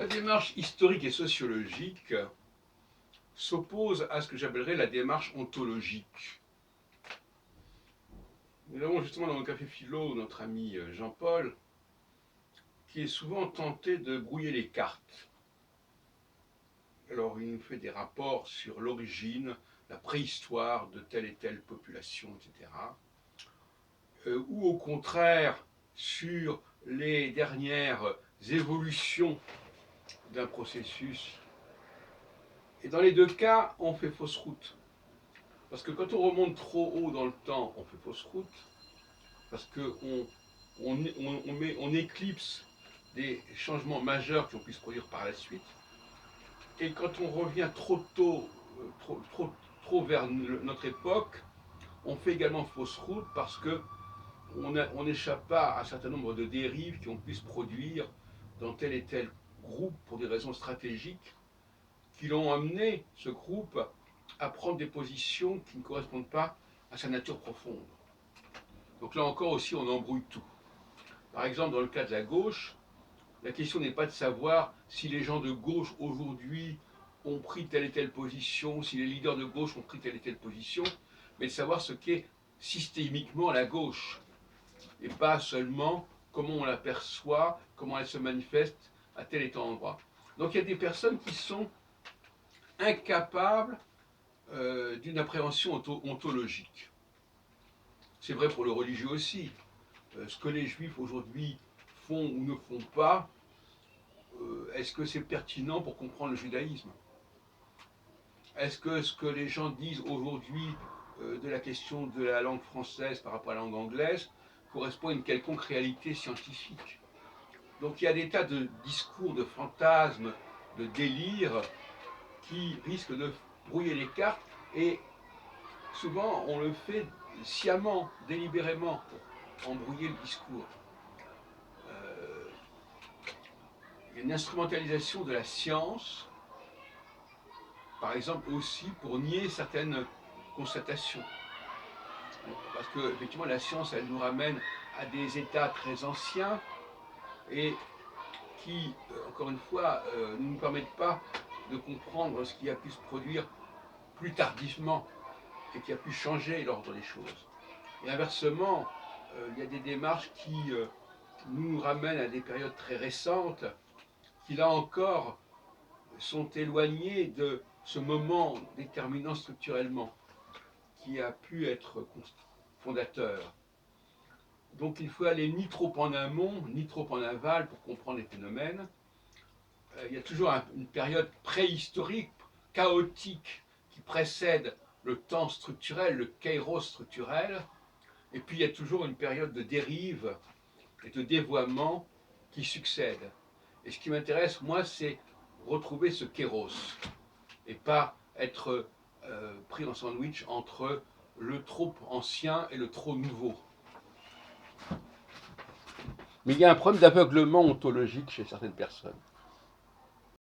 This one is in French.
La démarche historique et sociologique s'oppose à ce que j'appellerais la démarche ontologique. Nous avons justement dans le Café Philo notre ami Jean-Paul, qui est souvent tenté de brouiller les cartes. Alors il nous fait des rapports sur l'origine, la préhistoire de telle et telle population, etc. Ou au contraire sur les dernières évolutions d'un processus. Et dans les deux cas, on fait fausse route. Parce que quand on remonte trop haut dans le temps, on fait fausse route. Parce qu'on éclipse des changements majeurs qui ont pu se produire par la suite. Et quand on revient trop tôt, trop vers notre époque, on fait également fausse route parce qu'on n'échappe pas à un certain nombre de dérives qui ont pu se produire dans tel et tel groupe pour des raisons stratégiques qui l'ont amené, ce groupe, à prendre des positions qui ne correspondent pas à sa nature profonde. Donc là encore aussi, on embrouille tout. Par exemple, dans le cas de la gauche, la question n'est pas de savoir si les gens de gauche aujourd'hui ont pris telle et telle position, si les leaders de gauche ont pris telle et telle position, mais de savoir ce qu'est systémiquement la gauche, et pas seulement comment on l'aperçoit, comment elle se manifeste à tel et tel endroit. Donc il y a des personnes qui sont incapables d'une appréhension ontologique. C'est vrai pour le religieux aussi. Ce que les juifs aujourd'hui font ou ne font pas, est-ce que c'est pertinent pour comprendre le judaïsme? Est-ce que ce que les gens disent aujourd'hui de la question de la langue française par rapport à la langue anglaise correspond à une quelconque réalité scientifique? Donc il y a des tas de discours, de fantasmes, de délires qui risquent de brouiller les cartes, et souvent on le fait sciemment, délibérément, pour embrouiller le discours. Il y a une instrumentalisation de la science, par exemple aussi pour nier certaines constatations. Parce que effectivement la science, elle nous ramène à des états très anciens et qui, encore une fois, ne nous permettent pas de comprendre ce qui a pu se produire plus tardivement et qui a pu changer l'ordre des choses. Et inversement, il y a des démarches qui nous ramènent à des périodes très récentes, qui là encore sont éloignées de ce moment déterminant structurellement, qui a pu être fondateur. Donc il faut aller ni trop en amont, ni trop en aval pour comprendre les phénomènes. Il y a toujours une période préhistorique, chaotique, qui précède le temps structurel, le kairos structurel. Et puis il y a toujours une période de dérive et de dévoiement qui succède. Et ce qui m'intéresse, moi, c'est retrouver ce kairos et pas être pris en sandwich entre le trop ancien et le trop nouveau. Mais il y a un problème d'aveuglement ontologique chez certaines personnes.